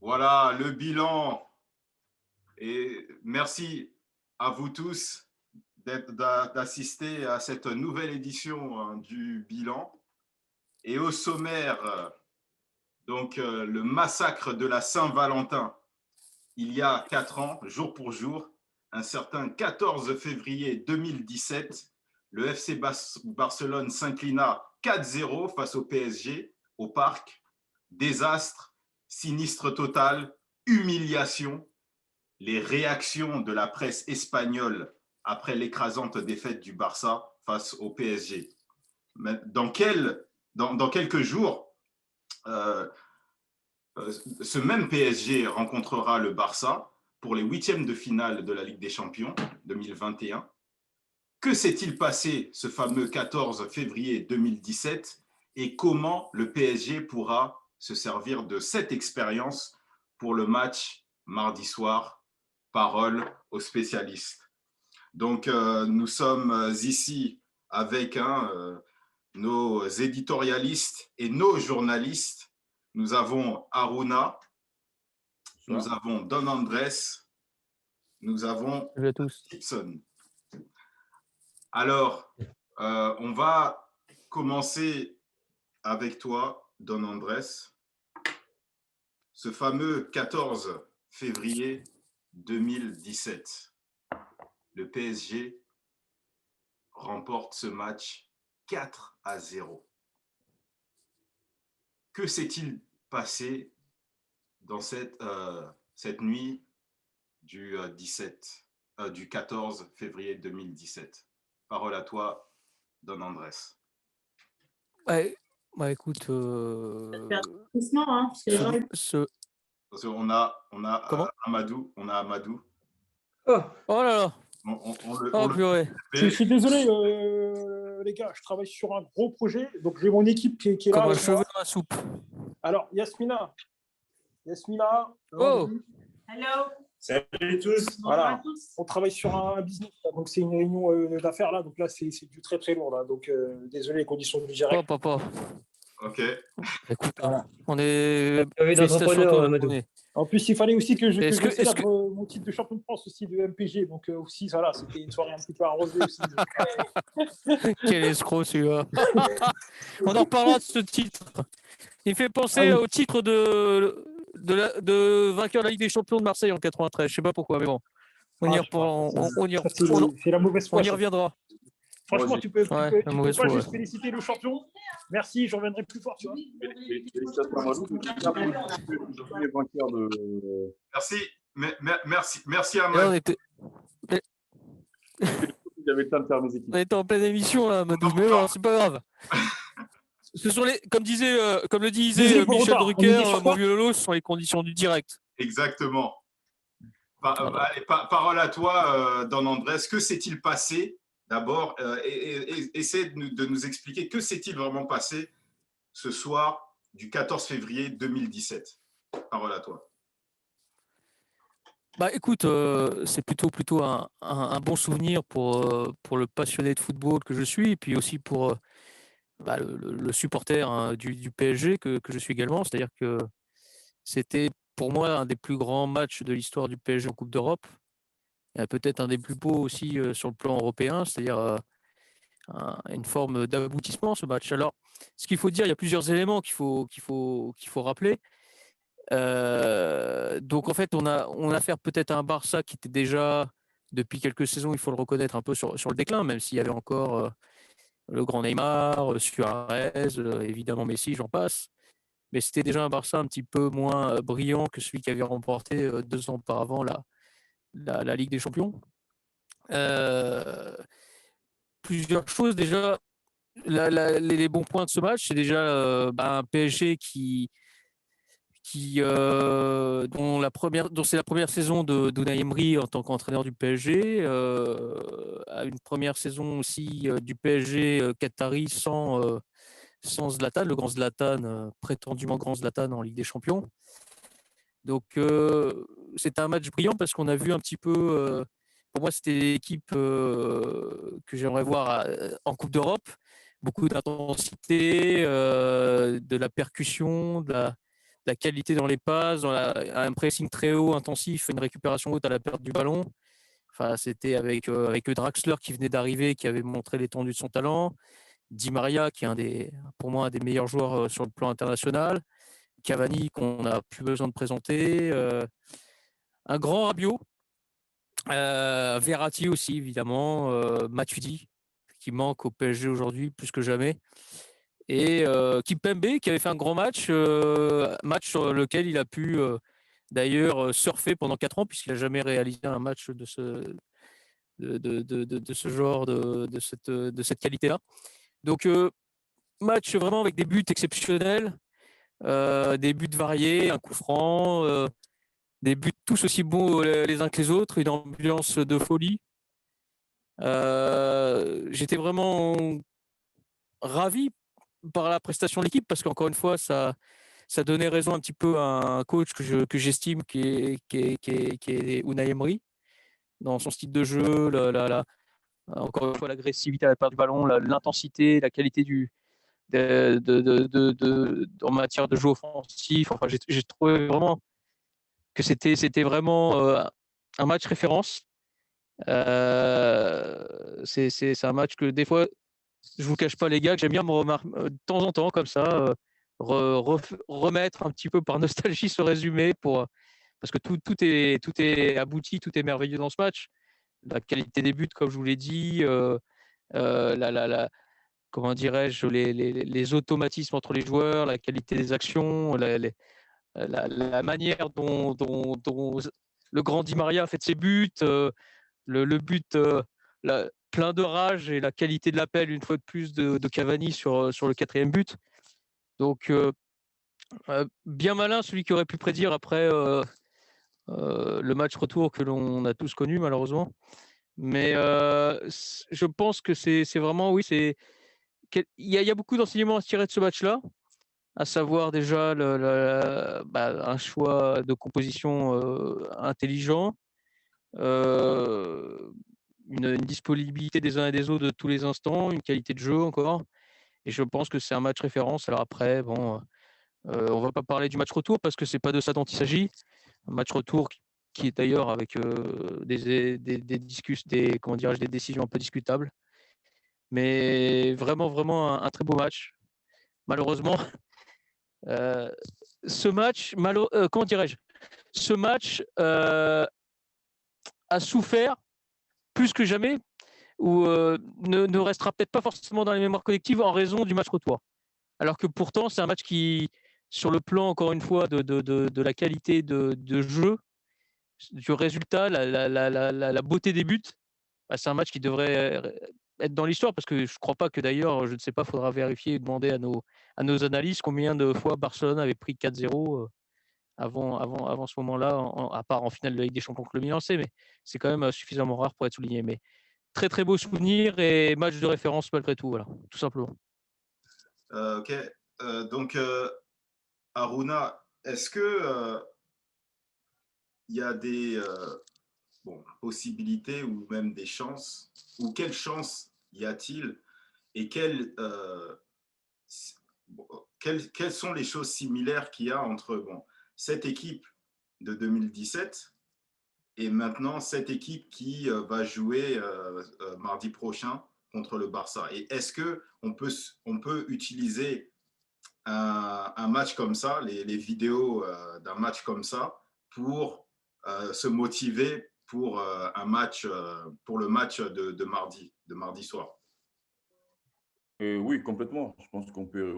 Voilà le bilan. Et merci à vous tous d'assister à cette nouvelle édition du bilan. Et au sommaire, le massacre de la Saint-Valentin, il y a 4 ans, jour pour jour, un certain 14 février 2017, le FC Barcelone s'inclina 4-0 face au PSG au Parc. Désastre, sinistre total, humiliation. Les réactions de la presse espagnole après l'écrasante défaite du Barça face au PSG. Dans quelques jours, ce même PSG rencontrera le Barça pour les huitièmes de finale de la Ligue des Champions 2021. Que s'est-il passé ce fameux 14 février 2017 et comment le PSG pourra se servir de cette expérience pour le match mardi soir? Parole aux spécialistes. Donc, nous sommes ici avec nos éditorialistes et nos journalistes. Nous avons Aruna, nous avons Don Andrés, nous avons Gibson. Alors, on va commencer avec toi, Don Andrés. Ce fameux 14 février 2017, le PSG remporte ce match 4-0. Que s'est-il passé dans cette nuit du 14 février 2017? Parole à toi, Don Andrés. Ouais, bah écoute, hein, on a Amadou, Oh là là. Je suis désolé, les gars, je travaille sur un gros projet, donc j'ai mon équipe qui est là. Comme un cheveu dans la soupe. Alors, Yasmina. Oh. Hello. Salut tous. Voilà. On travaille sur un business, donc c'est une réunion d'affaires là, donc là c'est du très très lourd là, donc désolé les conditions du direct. Papa. Ok. Écoute, on est En plus, il fallait aussi que je célèbre mon titre de champion de France aussi de MPG, donc aussi voilà, c'était une soirée un petit peu arrosée aussi. Quel escroc celui-là. On en reparlera de ce titre. Il fait penser au titre de vainqueur de la Ligue des Champions de Marseille en 93. Je sais pas pourquoi, mais bon. C'est la mauvaise foi. On y reviendra. Franchement, tu peux pas juste féliciter le champion. Merci, je reviendrai plus fort, tu vois. Félicitations à Madou. Merci à Madou. J'avais le temps de faire mes équipes. On était en pleine émission là, Madou, mais bon, c'est pas grave. Ce sont comme le disait Michel Drucker, mon vieux Lolo, ce sont les conditions du direct. Exactement. Parole à toi, Don Andrés. Que s'est-il passé d'abord essaie de nous expliquer que s'est-il vraiment passé ce soir du 14 février 2017. Parole à toi. Bah écoute, c'est plutôt un bon souvenir pour le passionné de football que je suis, et puis aussi pour le supporter du PSG que je suis également. C'est-à-dire que c'était pour moi un des plus grands matchs de l'histoire du PSG en Coupe d'Europe. Peut-être un des plus beaux aussi sur le plan européen, c'est-à-dire une forme d'aboutissement ce match. Alors, ce qu'il faut dire, il y a plusieurs éléments qu'il faut rappeler. Donc en fait, on a affaire peut-être à un Barça qui était déjà depuis quelques saisons, il faut le reconnaître, un peu sur le déclin, même s'il y avait encore le grand Neymar, Suarez, évidemment Messi, j'en passe. Mais c'était déjà un Barça un petit peu moins brillant que celui qui avait remporté 2 ans auparavant la Ligue des Champions. Plusieurs choses déjà. Les bons points de ce match, c'est déjà un PSG dont c'est la première saison d'Unai Emery en tant qu'entraîneur du PSG, à une première saison aussi du PSG qatari sans Zlatan, le grand Zlatan, prétendument grand Zlatan en Ligue des Champions. Donc c'était un match brillant parce qu'on a vu un petit peu, pour moi c'était l'équipe que j'aimerais voir en Coupe d'Europe, beaucoup d'intensité, de la percussion, de la qualité dans les passes, un pressing très haut, intensif, une récupération haute à la perte du ballon. Enfin, c'était avec Draxler qui venait d'arriver, qui avait montré l'étendue de son talent. Di Maria, qui est pour moi un des meilleurs joueurs sur le plan international. Cavani, qu'on n'a plus besoin de présenter. Un grand Rabiot. Verratti aussi, évidemment. Matuidi, qui manque au PSG aujourd'hui plus que jamais. Et Kimpembe, qui avait fait un grand match, match sur lequel il a pu d'ailleurs surfer pendant 4 ans, puisqu'il n'a jamais réalisé un match de ce genre, de cette qualité-là. Donc, match vraiment avec des buts exceptionnels, des buts variés, un coup franc, des buts tous aussi bons les uns que les autres, une ambiance de folie. J'étais vraiment ravi par la prestation de l'équipe parce qu'encore une fois, ça donnait raison un petit peu à un coach que j'estime qui est Unai Emery dans son style de jeu, encore une fois l'agressivité à la perte du ballon, l'intensité, la qualité en matière de jeu offensif. Enfin, j'ai trouvé vraiment que c'était vraiment un match référence. C'est un match que des fois, je vous cache pas les gars, que j'aime bien me remarquer de temps en temps comme ça, remettre un petit peu par nostalgie ce résumé parce que tout est abouti, tout est merveilleux dans ce match. La qualité des buts, comme je vous l'ai dit, comment dirais-je, les automatismes entre les joueurs, la qualité des actions, la manière dont le grand Di Maria a fait de ses buts, le but plein de rage et la qualité de l'appel une fois de plus de Cavani sur le 4e but. Donc bien malin celui qui aurait pu prédire après le match retour que l'on a tous connu malheureusement. Mais je pense que c'est vraiment, oui, il y a beaucoup d'enseignements à se tirer de ce match-là, à savoir déjà un choix de composition intelligent, une disponibilité des uns et des autres de tous les instants, une qualité de jeu encore. Et je pense que c'est un match référence. Alors après, bon, on va pas parler du match retour parce que c'est pas de ça dont il s'agit. Un match retour qui est d'ailleurs avec des décisions un peu discutables. Mais vraiment, vraiment un très beau match. Malheureusement, ce match, comment dirais-je, ce match a souffert plus que jamais ou ne restera peut-être pas forcément dans les mémoires collectives en raison du match retour. Alors que pourtant, c'est un match qui, sur le plan, encore une fois, de la qualité de jeu, du résultat, la beauté des buts, c'est un match qui devrait être dans l'histoire parce que je ne crois pas que d'ailleurs, je ne sais pas, il faudra vérifier et demander à nos analystes combien de fois Barcelone avait pris 4-0 avant ce moment-là, à part en finale de la Ligue des Champions contre le Milan AC, mais c'est quand même suffisamment rare pour être souligné. Mais très très beau souvenir et match de référence malgré tout, voilà, tout simplement. Ok, donc Aruna, est-ce que il y a des possibilités ou même des chances, ou quelles chances y a-t-il et quelles sont les choses similaires qu'il y a entre cette équipe de 2017 et maintenant cette équipe qui va jouer mardi prochain contre le Barça? Et est-ce qu'on peut utiliser un match comme ça, les vidéos d'un match comme ça, pour se motiver pour un match, pour le match de mardi soir? Oui, complètement. Je pense qu'on peut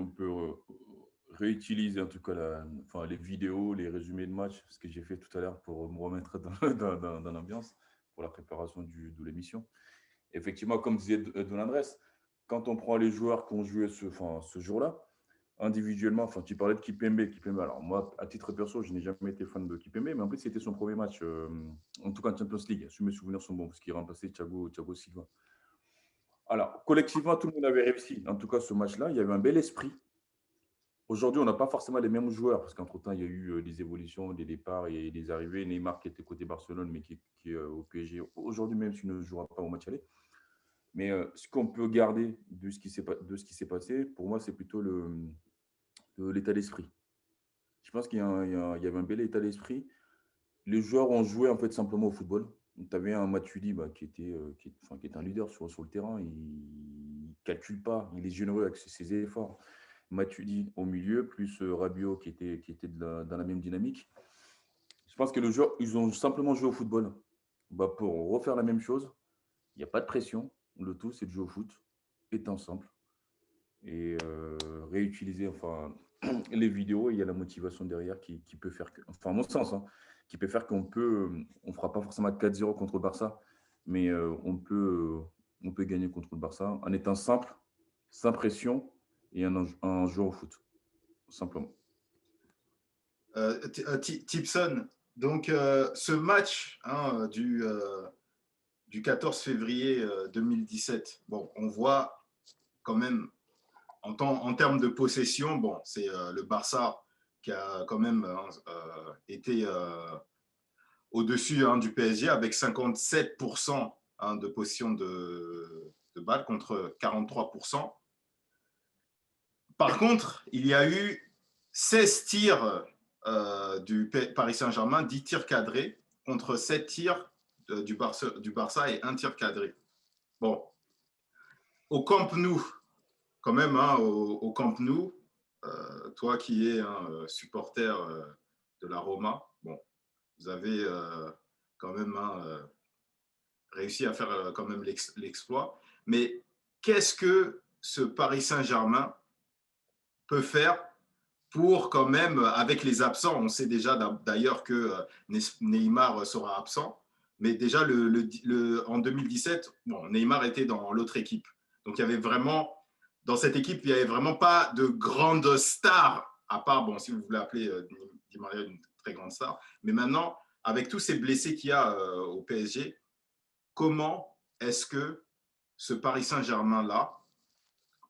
réutiliser en tout cas les vidéos, les résumés de match, ce que j'ai fait tout à l'heure pour me remettre dans l'ambiance pour la préparation de l'émission. Effectivement, comme disait Don Andrés, quand on prend les joueurs qui ont joué ce jour-là, individuellement, tu parlais de Kimpembe. Alors moi, à titre perso, je n'ai jamais été fan de Kimpembe, mais en plus, c'était son premier match, en tout cas en Champions League. Si mes souvenirs sont bons, parce qu'il remplaçait Thiago Silva. Alors, collectivement, tout le monde avait réussi. En tout cas, ce match-là, il y avait un bel esprit. Aujourd'hui, on n'a pas forcément les mêmes joueurs, parce qu'entre-temps, il y a eu des évolutions, des départs et des arrivées. Neymar qui était côté Barcelone, mais qui est au PSG aujourd'hui, même s'il ne jouera pas au match aller. Mais ce qu'on peut garder de ce qui s'est passé, pour moi, c'est plutôt l'état d'esprit. Je pense qu'il y avait un bel état d'esprit. Les joueurs ont joué en fait simplement au football. Tu avais un Matuidi qui est un leader sur le terrain. Il ne calcule pas, il est généreux avec ses efforts. Matuidi au milieu, plus Rabiot qui était dans la même dynamique. Je pense que ils ont simplement joué au football pour refaire la même chose. Il n'y a pas de pression. Le tout, c'est de jouer au foot, étant simple. Et réutiliser les vidéos. Il y a la motivation derrière qui peut faire que, à mon sens, hein, qui peut faire on fera pas forcément 4-0 contre le Barça, mais on peut gagner contre le Barça en étant simple, sans pression et en jouant au foot, simplement. Tipson, donc ce match du 14 février 2017, bon, on voit quand même en termes de possession, bon, c'est le Barça qui a quand même été au-dessus du PSG avec 57% de possession de balles contre 43%. Par contre, il y a eu 16 tirs du Paris Saint-Germain, 10 tirs cadrés contre 7 tirs du Barça et 1 tir cadré. Bon, au Camp Nou, quand même, au Camp Nou, toi qui es un supporter de la Roma, bon, vous avez quand même réussi à faire quand même l'exploit. Mais qu'est-ce que ce Paris Saint-Germain peut faire pour quand même, avec les absents, on sait déjà d'ailleurs que Neymar sera absent, mais déjà en 2017, bon, Neymar était dans l'autre équipe. Donc il y avait vraiment, dans cette équipe, il n'y avait vraiment pas de grande star, à part, bon, si vous voulez appeler Di Maria une très grande star. Mais maintenant, avec tous ces blessés qu'il y a au PSG, comment est-ce que ce Paris Saint-Germain-là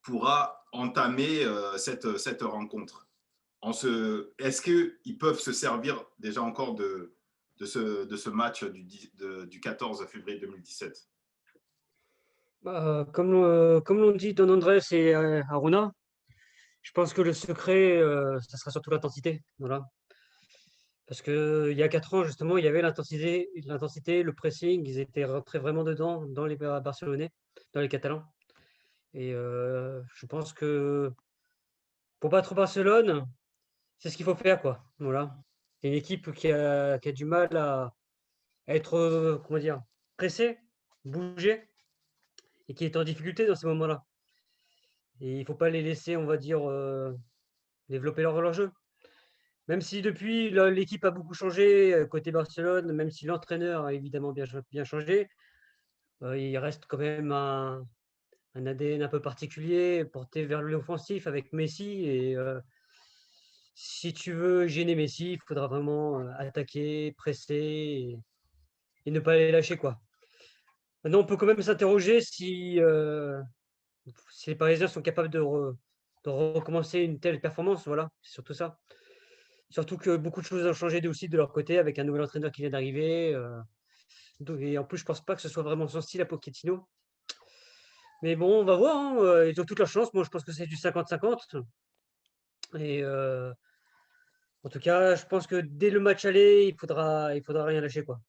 pourra entamer cette rencontre? Est-ce qu'ils peuvent se servir déjà encore de ce match du 14 février 2017? Comme l'ont dit Don Andrés et Aruna, je pense que le secret, ça sera surtout l'intensité. Voilà. Parce qu'il y a 4 ans, justement, il y avait l'intensité, le pressing, ils étaient rentrés vraiment dedans, dans les Barcelonais, dans les Catalans. Et je pense que pour battre Barcelone, c'est ce qu'il faut faire, quoi. Voilà. C'est une équipe qui a du mal à être, comment dire, pressée, bouger, et qui est en difficulté dans ces moments-là. Et il ne faut pas les laisser, on va dire, développer leur jeu. Même si depuis, l'équipe a beaucoup changé côté Barcelone, même si l'entraîneur a évidemment bien changé, il reste quand même un ADN un peu particulier, porté vers l'offensif avec Messi. Et si tu veux gêner Messi, il faudra vraiment attaquer, presser et ne pas les lâcher, quoi. Maintenant, on peut quand même s'interroger si les Parisiens sont capables de recommencer une telle performance. Voilà, c'est surtout ça. Surtout que beaucoup de choses ont changé aussi de leur côté avec un nouvel entraîneur qui vient d'arriver. Et en plus, je pense pas que ce soit vraiment son style à Pochettino. Mais bon, on va voir, hein, ils ont toute leur chance. Moi, je pense que c'est du 50-50. Et en tout cas, je pense que dès le match aller, il faudra rien lâcher, quoi.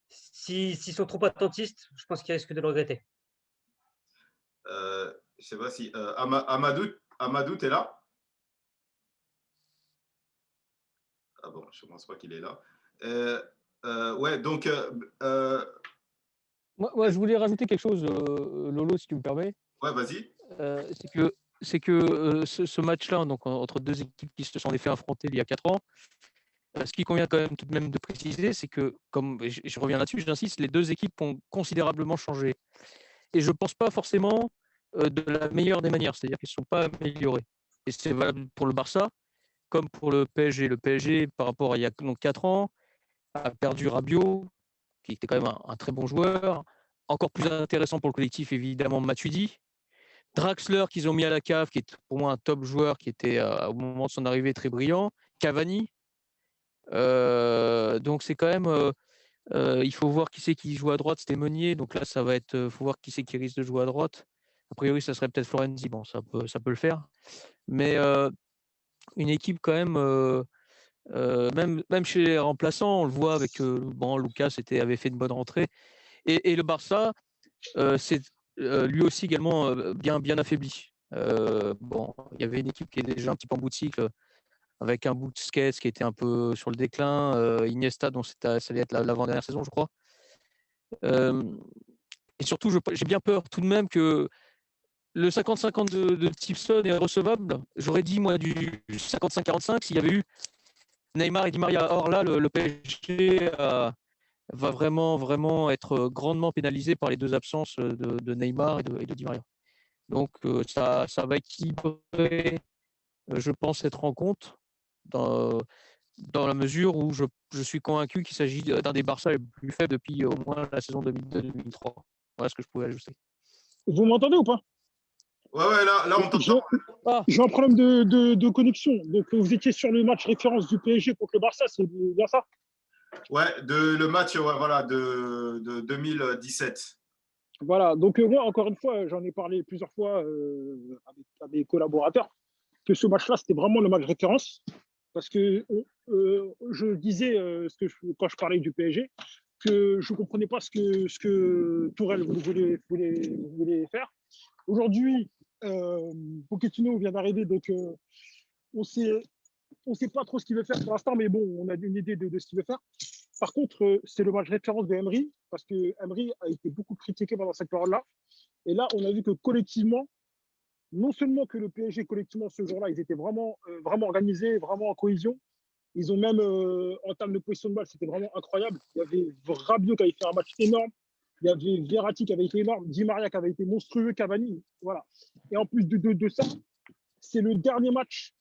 S'ils sont trop attentistes, je pense qu'ils risquent de le regretter. Je ne sais pas si Amadou, tu es là? Ah bon, je ne pense pas qu'il est là. Ouais, donc. Moi, je voulais rajouter quelque chose, Lolo, si tu me permets. Ouais, vas-y. C'est que ce match-là, donc entre deux équipes qui se sont fait affronter il y a 4 ans, ce qui convient quand même tout de même de préciser, c'est que, comme je reviens là-dessus, j'insiste, les deux équipes ont considérablement changé. Et je ne pense pas forcément de la meilleure des manières, c'est-à-dire qu'ils ne sont pas améliorés. Et c'est valable pour le Barça, comme pour le PSG. Le PSG, par rapport à il y a donc 4 ans, a perdu Rabiot, qui était quand même un très bon joueur. Encore plus intéressant pour le collectif, évidemment, Matuidi. Draxler, qu'ils ont mis à la cave, qui est pour moi un top joueur, qui était au moment de son arrivée très brillant. Cavani. Donc c'est quand même... il faut voir qui c'est qui joue à droite, c'était Meunier. Donc là, ça va être... faut voir qui c'est qui risque de jouer à droite. A priori, ça serait peut-être Florenzi. Bon, ça peut le faire. Mais une équipe quand même, même chez les remplaçants, on le voit avec Lucas avait fait une bonne rentrée. Et le Barça, c'est lui aussi également bien affaibli. Il y avait une équipe qui est déjà un petit peu en bout de cycle, avec un Busquets qui était un peu sur le déclin, Iniesta, dont ça allait être l'avant-dernière saison, je crois. Et surtout, j'ai bien peur tout de même que le 50-50 de Tipson est recevable. J'aurais dit, moi, du 55-45 s'il y avait eu Neymar et Di Maria. Or là, le PSG va vraiment être grandement pénalisé par les deux absences de Neymar et de Di Maria. Donc, ça va équilibrer, je pense, cette rencontre dans la mesure où je suis convaincu qu'il s'agit d'un des Barça les plus faibles depuis au moins la saison 2002-2003. Voilà ce que je pouvais ajouter. Vous m'entendez ou pas? Ouais, là on t'entend. J'ai un problème de connexion. Donc, vous étiez sur le match référence du PSG contre le Barça, c'est bien ça? Ouais, le match voilà, de 2017. Voilà, donc moi, encore une fois, j'en ai parlé plusieurs fois avec mes collaborateurs, que ce match-là, c'était vraiment le match référence. Parce que je disais, quand je parlais du PSG, que je ne comprenais pas ce que Tourelle voulait faire. Aujourd'hui, Pochettino vient d'arriver, donc on ne sait pas trop ce qu'il veut faire pour l'instant, mais bon, on a une idée de ce qu'il veut faire. Par contre, c'est le match référence de Emery, parce que Emery a été beaucoup critiqué pendant cette période-là. Et là, on a vu que collectivement, non seulement que le PSG, collectivement, ce jour-là, ils étaient vraiment organisés, vraiment en cohésion. Ils ont même, en termes de position de balle, c'était vraiment incroyable. Il y avait Rabiot qui avait fait un match énorme. Il y avait Verratti qui avait été énorme. Di Maria qui avait été monstrueux. Cavani. Voilà. Et en plus de ça, c'est le dernier match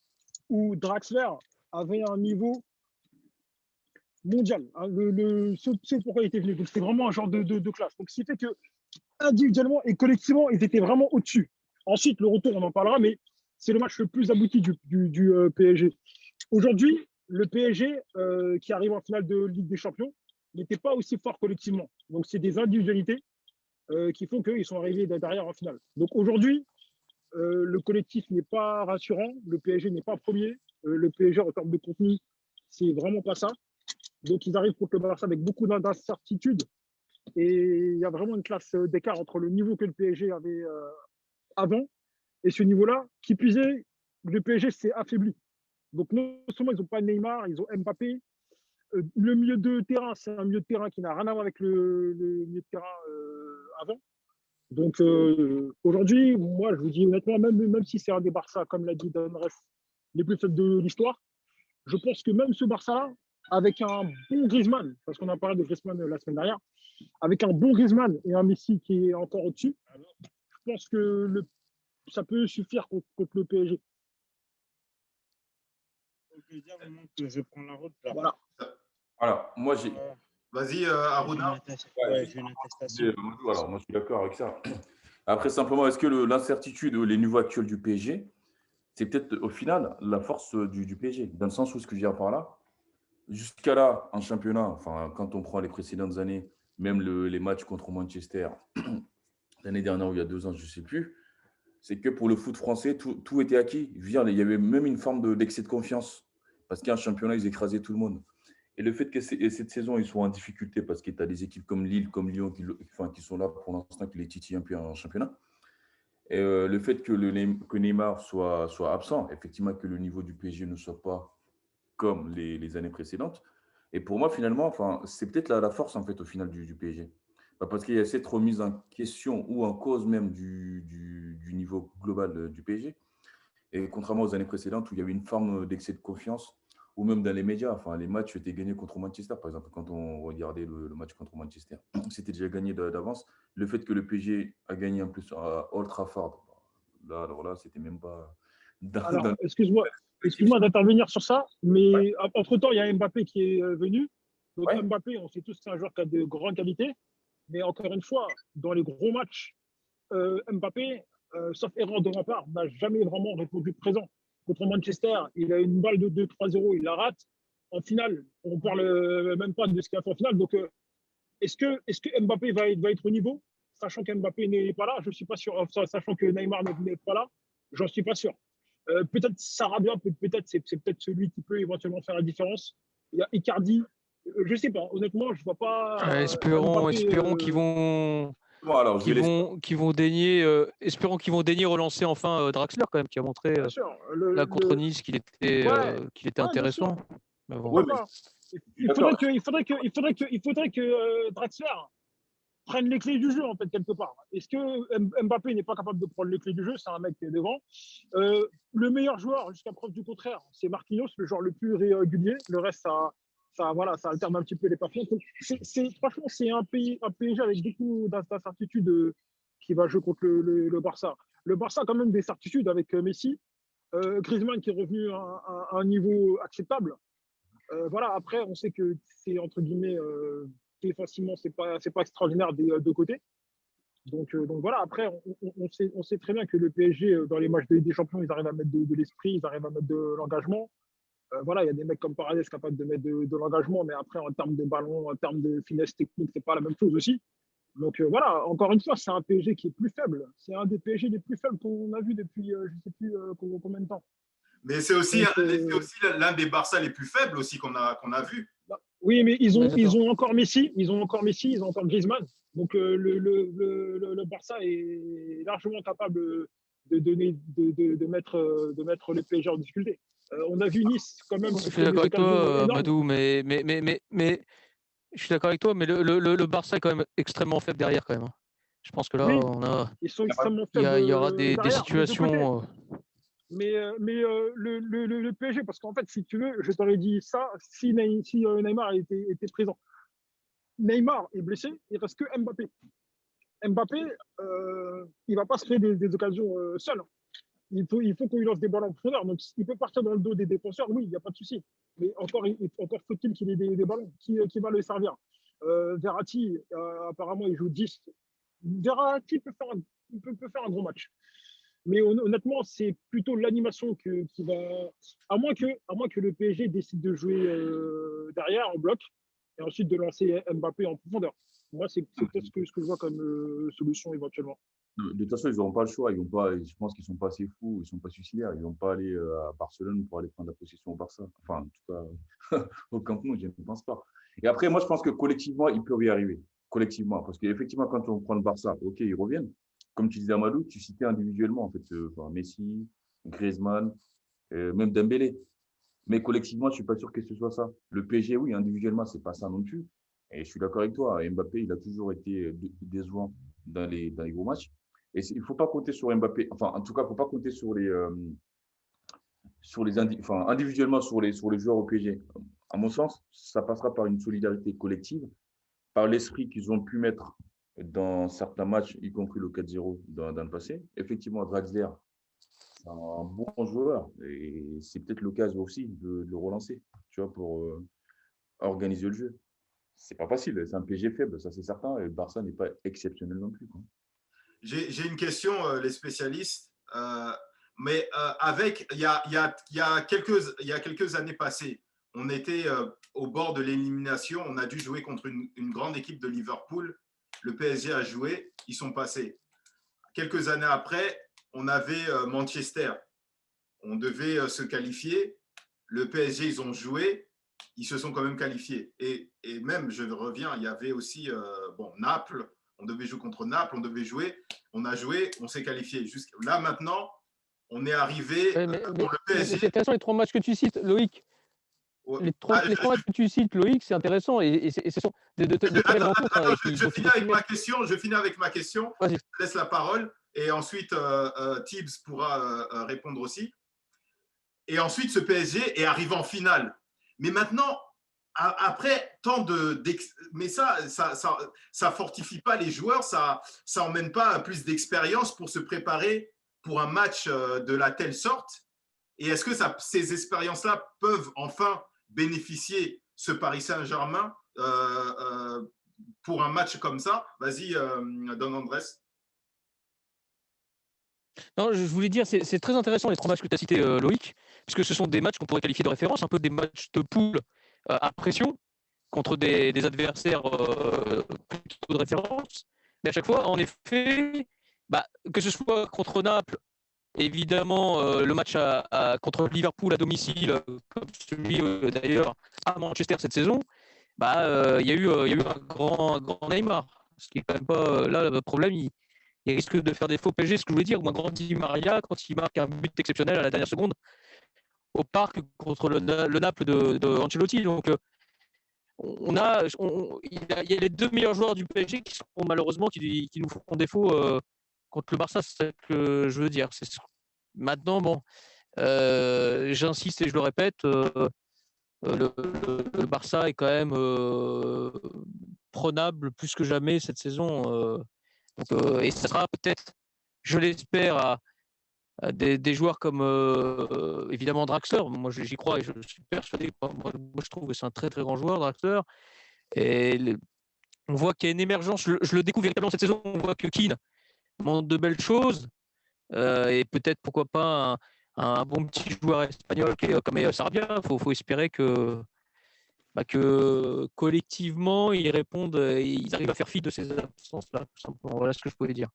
où Draxler avait un niveau mondial. Hein, ce pourquoi il était venu. Donc, c'était vraiment un genre de classe. Donc, ce qui fait que individuellement et collectivement, ils étaient vraiment au-dessus. Ensuite, le retour, on en parlera, mais c'est le match le plus abouti du PSG. Aujourd'hui, le PSG, qui arrive en finale de Ligue des Champions, n'était pas aussi fort collectivement. Donc, c'est des individualités qui font qu'ils sont arrivés derrière en finale. Donc, aujourd'hui, le collectif n'est pas rassurant. Le PSG n'est pas premier. Le PSG, en termes de contenu, c'est vraiment pas ça. Donc, ils arrivent contre le Barça avec beaucoup d'incertitudes. Et il y a vraiment une classe d'écart entre le niveau que le PSG avait avant et ce niveau-là. Qui plus est, le PSG s'est affaibli. Donc, non seulement ils n'ont pas Neymar, ils ont Mbappé. Le milieu de terrain, c'est un milieu de terrain qui n'a rien à voir avec le milieu de terrain avant. Donc, aujourd'hui, moi, je vous dis honnêtement, même si c'est un des Barça, comme l'a dit Don Ref, les plus faibles de l'histoire, je pense que même ce Barça-là, avec un bon Griezmann, parce qu'on a parlé de Griezmann la semaine dernière, avec un bon Griezmann et un Messi qui est encore au-dessus, je pense que ça peut suffire contre le PSG. Je prends la route. Là. Voilà. Alors, moi, j'ai. Vas-y, Aruna. J'ai une attestation. Alors, moi, je suis d'accord avec ça. Après, simplement, est-ce que l'incertitude, les niveaux actuels du PSG, c'est peut-être au final la force du PSG, dans le sens où ce que je viens par là, jusqu'à là, en championnat, enfin, quand on prend les précédentes années, même les matchs contre Manchester, l'année dernière ou il y a 2 ans, je ne sais plus, c'est que pour le foot français, tout était acquis. Je veux dire, il y avait même une forme d'excès de confiance, parce qu'en championnat, ils écrasaient tout le monde. Et le fait que cette saison, ils soient en difficulté, parce que tu as des équipes comme Lille, comme Lyon, qui sont là pour l'instant, qui les titillent un peu en championnat. Et le fait que Neymar soit absent, effectivement, que le niveau du PSG ne soit pas comme les années précédentes. Et pour moi, finalement, enfin, c'est peut-être la force, en fait, au final, du PSG. Parce qu'il y a cette remise en question ou en cause même du niveau global du PSG. Et contrairement aux années précédentes où il y avait une forme d'excès de confiance, ou même dans les médias, enfin, les matchs étaient gagnés contre Manchester, par exemple, quand on regardait le match contre Manchester, c'était déjà gagné d'avance. Le fait que le PSG a gagné en plus à Old Trafford, là, alors là, c'était même pas... Alors, excuse-moi d'intervenir sur ça, mais entre-temps, il y a Mbappé qui est venu. Donc, ouais. Mbappé, on sait tous que c'est un joueur qui a de grandes qualités, mais encore une fois, dans les gros matchs, Mbappé, sauf erreur de ma part, n'a jamais vraiment répondu présent. Contre Manchester, il a une balle de 2-3-0, il la rate. En finale, on ne parle même pas de ce qu'il a fait en finale. Donc, est-ce que Mbappé va être au niveau, sachant qu'Mbappé n'est pas là? Je ne suis pas sûr. Sachant que Neymar n'est pas là, j'en suis pas sûr. Peut-être Sarabia, peut-être c'est peut-être celui qui peut éventuellement faire la différence. Il y a Icardi. Je sais pas. Honnêtement, je vois pas Espérons Mbappé. qu'ils vont Bon, alors, je vais laisser. espérons qu'ils vont daigner relancer enfin Draxler quand même, qui a montré Bien sûr. là contre Nice qu'il était Ouais, qu'il était ouais, bien sûr. intéressant. Mais bon. Ouais, Pourquoi mais pas? Il d'accord. faudrait que Draxler prenne les clés du jeu, en fait, quelque part. Est-ce que Mbappé n'est pas capable de prendre les clés du jeu? C'est un mec qui est devant. Le meilleur joueur, jusqu'à preuve du contraire, c'est Marquinhos, le joueur le plus régulier. Le reste, voilà, ça alterne un petit peu les parties. Franchement, c'est un PSG avec beaucoup d'incertitudes qui va jouer contre le Barça. Le Barça a quand même des certitudes avec Messi. Griezmann qui est revenu à un niveau acceptable. Voilà, après, on sait que c'est entre guillemets défensivement, c'est pas extraordinaire des deux côtés. Donc voilà, après, on sait très bien que le PSG, dans les matchs de Ligue des Champions, ils arrivent à mettre de l'esprit, ils arrivent à mettre de l'engagement. Voilà, il y a des mecs comme Paredes capables de mettre de l'engagement, mais après, en termes de ballon, en termes de finesse technique, c'est pas la même chose aussi. Donc voilà, encore une fois, c'est un PSG qui est plus faible. C'est un des PSG les plus faibles qu'on a vu depuis je ne sais plus combien de temps. Mais c'est aussi, Donc, l'un des Barça les plus faibles aussi qu'on a vu. oui, mais ils ont encore Messi, ils ont encore Griezmann. Donc le Barça est largement capable de mettre le PSG en difficulté. On a vu Nice quand même. Je suis d'accord avec toi, Madou, mais je suis d'accord avec toi, mais le Barça est quand même extrêmement faible derrière quand même. Je pense que là, Oui, on a, ils sont extrêmement faibles. il y aura des derrière, situations. Mais le PSG, parce qu'en fait, si tu veux, je t'aurais dit ça si Neymar était présent. Neymar est blessé, il reste que Mbappé. Mbappé, il va pas se créer des occasions seul. Il faut qu'on lui lance des ballons en profondeur. Donc, il peut partir dans le dos des défenseurs, oui, il n'y a pas de souci. Mais encore faut-il qu'il ait des ballons qui va le servir. Verratti, apparemment, il joue 10. Verratti peut faire un gros match. Mais honnêtement, c'est plutôt l'animation qui va. À moins que le PSG décide de jouer derrière en bloc et ensuite de lancer Mbappé en profondeur. Moi, c'est peut-être ce que je vois comme solution éventuellement. De toute façon, ils n'auront pas le choix. Je pense qu'ils ne sont pas assez fous, ils ne sont pas suicidaires. Ils ne vont pas aller à Barcelone pour aller prendre la possession au Barça. Enfin, en tout cas, au Camp Nou, je ne pense pas. Et après, moi, je pense que collectivement, ils peuvent y arriver. Collectivement. Parce qu'effectivement, quand on prend le Barça, OK, ils reviennent. Comme tu disais, Amadou, tu citais individuellement, en fait, Messi, Griezmann, même Dembélé. Mais collectivement, je ne suis pas sûr que ce soit ça. Le PSG, oui, individuellement, ce n'est pas ça non plus. Et je suis d'accord avec toi. Mbappé, il a toujours été décevant dans les gros matchs. Et il ne faut pas compter sur Mbappé. Enfin, en tout cas, il ne faut pas compter individuellement sur les joueurs au PSG. À mon sens, ça passera par une solidarité collective, par l'esprit qu'ils ont pu mettre dans certains matchs, y compris le 4-0 dans le passé. Effectivement, Draxler, c'est un bon joueur et c'est peut-être l'occasion aussi de le relancer, tu vois, pour organiser le jeu. C'est pas facile, c'est un PSG faible, ça c'est certain, et le Barça n'est pas exceptionnel non plus, quoi. J'ai une question, les spécialistes. Mais il y a quelques années passées, on était au bord de l'élimination. On a dû jouer contre une grande équipe de Liverpool. Le PSG a joué, ils sont passés. Quelques années après, on avait Manchester. On devait se qualifier. Le PSG, ils ont joué. Ils se sont quand même qualifiés. Et même, je reviens, il y avait aussi Naples. On devait jouer contre Naples, on devait jouer. On a joué, on s'est qualifié. Là, maintenant, on est arrivé pour le PSG. C'est intéressant les trois matchs que tu cites, Loïc. Ouais. Les trois matchs que tu cites, Loïc, c'est intéressant. Et ce sont de très belles rencontres. Je finis avec ma question. Je laisse la parole. Et ensuite, Tibbs pourra répondre aussi. Et ensuite, ce PSG est arrivé en finale. Mais maintenant, après tant mais ça fortifie pas les joueurs, ça emmène pas plus d'expérience pour se préparer pour un match de la telle sorte. Et est-ce que ces expériences-là peuvent enfin bénéficier ce Paris Saint-Germain pour un match comme ça? Vas-y, Don Andrés. Non, je voulais dire, c'est très intéressant les trois matchs que tu as cités, Loïc, puisque ce sont des matchs qu'on pourrait qualifier de référence, un peu des matchs de poule à pression contre des adversaires plutôt de référence. Mais à chaque fois, en effet, que ce soit contre Naples évidemment, le match contre Liverpool à domicile, comme celui d'ailleurs à Manchester cette saison, il y a eu un grand Neymar. Ce qui est quand même pas là le problème. Il risque de faire des faux PSG, ce que je voulais dire, ou un grand Di Maria quand il marque un but exceptionnel à la dernière seconde au parc contre le Naples de Ancelotti. Donc, il y a les deux meilleurs joueurs du PSG qui sont malheureusement qui nous font défaut contre le Barça, c'est ça que je veux dire. Maintenant, bon, j'insiste et je le répète, le Barça est quand même prenable plus que jamais cette saison. Et ça sera peut-être, je l'espère, à des joueurs comme évidemment Draxler. Moi, j'y crois et je suis persuadé. Moi, je trouve que c'est un très très grand joueur, Draxler. Et on voit qu'il y a une émergence. Je le découvre véritablement cette saison. On voit que Keane montre de belles choses. Et peut-être, pourquoi pas, un bon petit joueur espagnol comme Sarabia. Il faut espérer que collectivement, ils répondent, ils arrivent à faire fi de ces absences-là. Tout simplement. Voilà ce que je pouvais dire.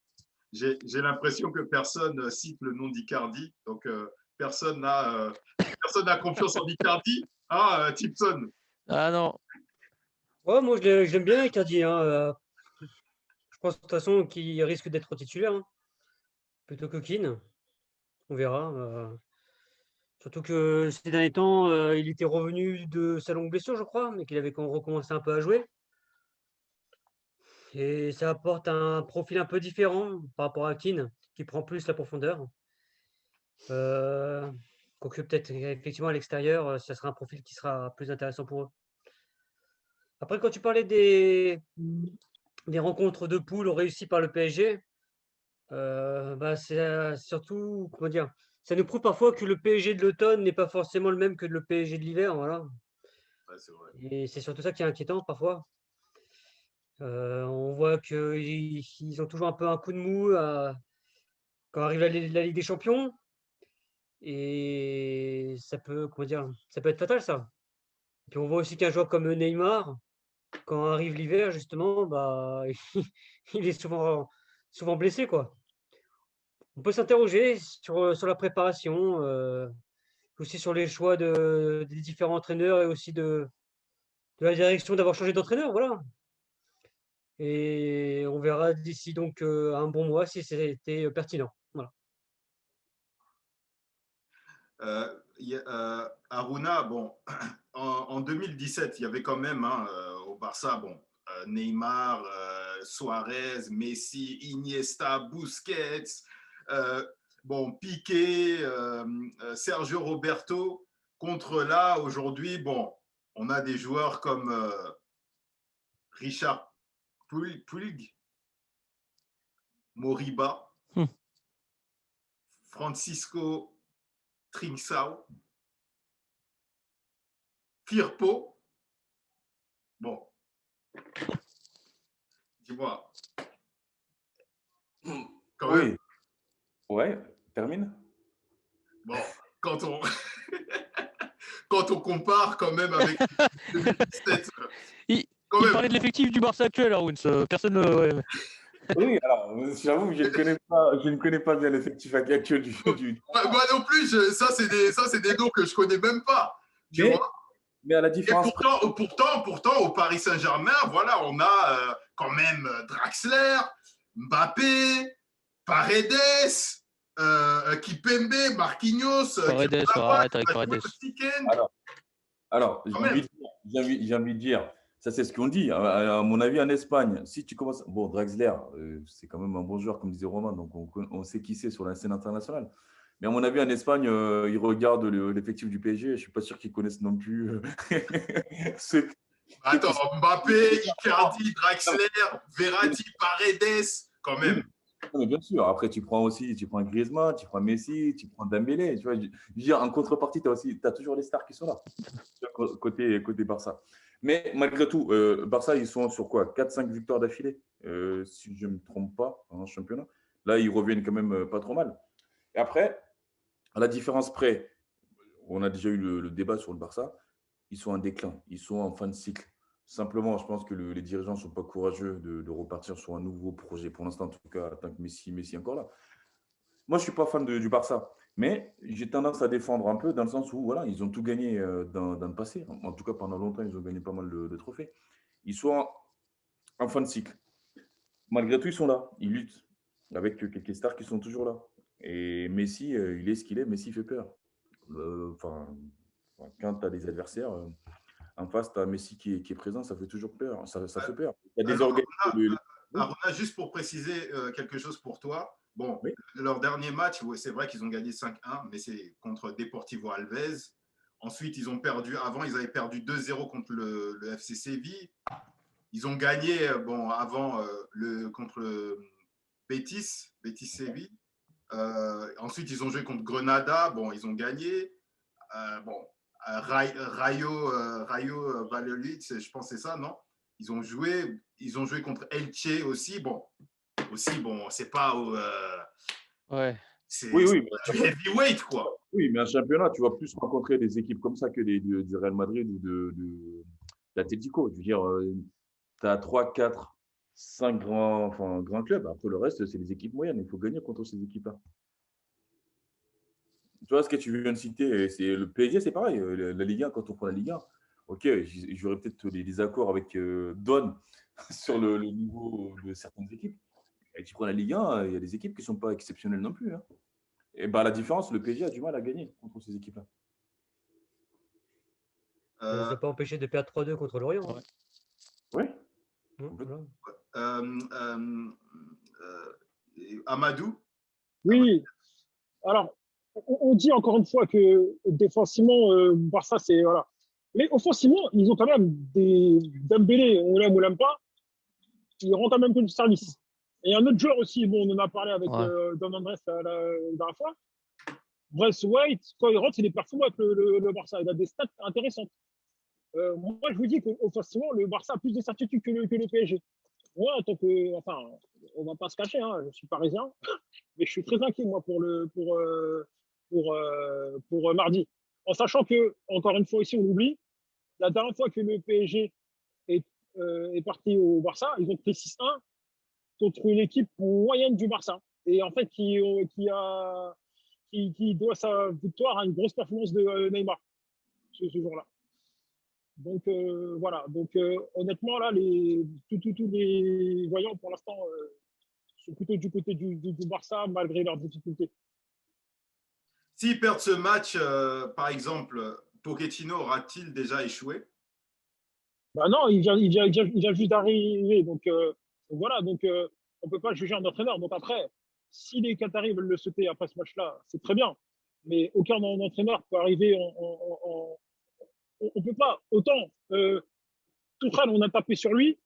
J'ai l'impression que personne cite le nom d'Icardi, donc personne n'a confiance en Icardi. Ah, Tipson. Ah non. Ouais, moi, je l'aime bien, Icardi. Je pense de toute façon qu'il risque d'être titulaire, hein, plutôt que Keane. On verra. Surtout que ces derniers temps, il était revenu de sa longue blessure, je crois, mais qu'il avait recommencé un peu à jouer. Et ça apporte un profil un peu différent par rapport à Keane, qui prend plus la profondeur. Quoique peut-être effectivement à l'extérieur, ça sera un profil qui sera plus intéressant pour eux. Après, quand tu parlais des rencontres de poule réussies par le PSG, c'est surtout, comment dire, ça nous prouve parfois que le PSG de l'automne n'est pas forcément le même que le PSG de l'hiver. Voilà. Ouais, c'est vrai. Et c'est surtout ça qui est inquiétant parfois. On voit qu'ils ont toujours un peu un coup de mou quand arrive la Ligue des Champions. Et ça peut, comment dire, ça peut être fatal, ça. Puis on voit aussi qu'un joueur comme Neymar, quand arrive l'hiver, justement, il est souvent blessé, quoi. On peut s'interroger sur la préparation, aussi sur les choix des différents entraîneurs et aussi de la direction d'avoir changé d'entraîneur, voilà. Et on verra d'ici donc un bon mois si c'était pertinent. Voilà. Aruna, bon, en 2017, il y avait quand même au Barça, bon, Neymar, Suarez, Messi, Iniesta, Busquets, bon, Piqué, Sergio Roberto. Contre là, aujourd'hui, bon, on a des joueurs comme Richard Puig, Moriba, Francisco Trincao, Firpo. Bon, dis-moi. Quand Oui. même. Ouais, termine. Bon, quand on compare quand même avec 2017. Il parlait de l'effectif du Barça actuel, Arouns. Personne. Ouais. Oui, alors, j'avoue que je ne connais pas bien l'effectif actuel du. Moi non plus, ça c'est des noms que je connais même pas. Tu vois. Mais à la différence. Et pourtant, au Paris Saint-Germain, voilà, on a quand même Draxler, Mbappé, Paredes, Kipembe, Marquinhos, Paredes, arrête avec Paredes. Alors j'ai envie de dire, ça c'est ce qu'on dit. À mon avis, en Espagne, si tu commences. Bon, Draxler, c'est quand même un bon joueur, comme disait Romain, donc on sait qui c'est sur la scène internationale. Mais à mon avis, en Espagne, ils regardent l'effectif du PSG. Je ne suis pas sûr qu'ils connaissent non plus. Attends, Mbappé, Icardi, Draxler, Verratti, Paredes, quand même. Mais bien sûr. Après, tu prends Griezmann, tu prends Messi, tu prends Dembélé. Tu vois, je veux dire, en contrepartie, tu as toujours les stars qui sont là, côté Barça. Mais malgré tout, Barça, ils sont sur quoi? 4-5 victoires d'affilée, si je ne me trompe pas, en championnat. Là, ils reviennent quand même pas trop mal. Et après, à la différence près, on a déjà eu le débat sur le Barça, ils sont en déclin, ils sont en fin de cycle. Simplement, je pense que les dirigeants ne sont pas courageux de repartir sur un nouveau projet. Pour l'instant, en tout cas, tant que Messi est encore là. moi, je ne suis pas fan du Barça, mais j'ai tendance à défendre un peu dans le sens où voilà, ils ont tout gagné dans le passé. En tout cas, pendant longtemps, ils ont gagné pas mal de trophées. Ils sont en fin de cycle. Malgré tout, ils sont là. Ils luttent avec quelques stars qui sont toujours là. Et Messi, il est ce qu'il est. Messi fait peur. Enfin, quand tu as des adversaires, en face, tu as Messi qui est présent, ça fait toujours peur. Ça fait peur. Il y a des Alors, organes. Aruna, juste pour préciser quelque chose pour toi. Bon, Oui. leur dernier match, ouais, c'est vrai qu'ils ont gagné 5-1, mais c'est contre Deportivo Alves. Ensuite, ils ont perdu. Avant, ils avaient perdu 2-0 contre le FC Séville. Ils ont gagné bon, avant contre le Betis Séville. Ensuite, ils ont joué contre Grenada. Bon, ils ont gagné. Bon, Rayo Valladolid, je pense que c'est ça, non? Ils ont joué contre Elche aussi. Bon, c'est pas. Ouais. C'est Oui, oui, du heavyweight, quoi. oui, mais un championnat, tu vas plus rencontrer des équipes comme ça que du Real Madrid ou de l'Atlético. Je veux dire, tu as 3, 4, 5 grands clubs. Après, le reste, c'est des équipes moyennes. Il faut gagner contre ces équipes-là. Tu vois, ce que tu viens de citer, c'est le PSG, c'est pareil. La Ligue 1, quand on prend la Ligue 1, ok, j'aurais peut-être des accords avec Don sur le niveau de certaines équipes. Et tu prends la Ligue 1, il y a des équipes qui ne sont pas exceptionnelles non plus. Hein. Et bah, la différence, le PSG a du mal à gagner contre ces équipes-là. Ça ne nous a pas empêché de perdre 3-2 contre Lorient. Hein. Oui. Voilà. Amadou? Oui. Alors, on dit encore une fois que défensivement, Barça, c'est. Voilà. Mais offensivement, ils ont quand même des Dembélé, on l'aime ou on l'aime pas, ils rendent quand même du service. Et un autre joueur aussi, bon, on en a parlé avec Don Andrés la dernière fois. White, quand il rentre, il est performant avec le Barça. Il a des stats intéressantes. Moi, je vous dis qu'offensivement, le Barça a plus de certitude que le PSG. Moi, en tant que. Enfin, on va pas se cacher, hein, je suis parisien, mais je suis très inquiet, moi, pour mardi. En sachant que, encore une fois, ici, on oublie, la dernière fois que le PSG est parti au Barça, ils ont pris 6-1 contre une équipe moyenne du Barça. Et en fait, qui doit sa victoire à une grosse performance de Neymar ce jour-là. Donc voilà. Donc honnêtement, là, tous les voyants pour l'instant sont plutôt du côté du Barça, malgré leurs difficultés. S'ils perdent ce match, par exemple, Pochettino aura-t-il déjà échoué? Ben non, il vient juste d'arriver. Donc voilà, donc on ne peut pas juger un entraîneur. Donc après, si les Qataris veulent le sauter après ce match-là, c'est très bien. Mais aucun entraîneur peut arriver on ne peut pas. Autant Tourelle, on a tapé sur lui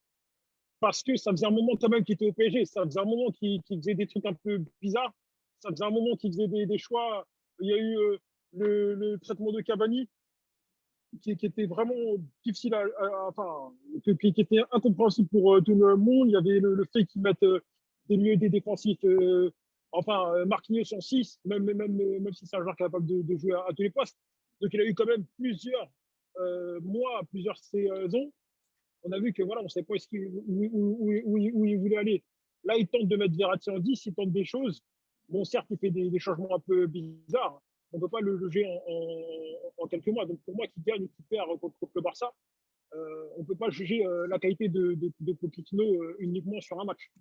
parce que ça faisait un moment quand même qu'il était au PSG. Ça faisait un moment qu'il faisait des trucs un peu bizarres. Ça faisait un moment qu'il faisait des choix. Il y a eu le traitement de Cavani qui était vraiment difficile enfin, qui était incompréhensible pour tout le monde. Il y avait le fait qu'ils mettent des milieux des défensifs, Marquinhos en 6, même si c'est un joueur capable de jouer à tous les postes. Donc il a eu quand même plusieurs mois, plusieurs saisons. On a vu que voilà, on ne sait pas où il voulait aller. Là, il tente de mettre Verratti en 10, il tente des choses. Bon, certes, il fait des changements un peu bizarres. On ne peut pas le juger en quelques mois. Donc pour moi, qui gagne ou qui perd contre le Barça, on ne peut pas juger la qualité de Pochettino uniquement sur un match.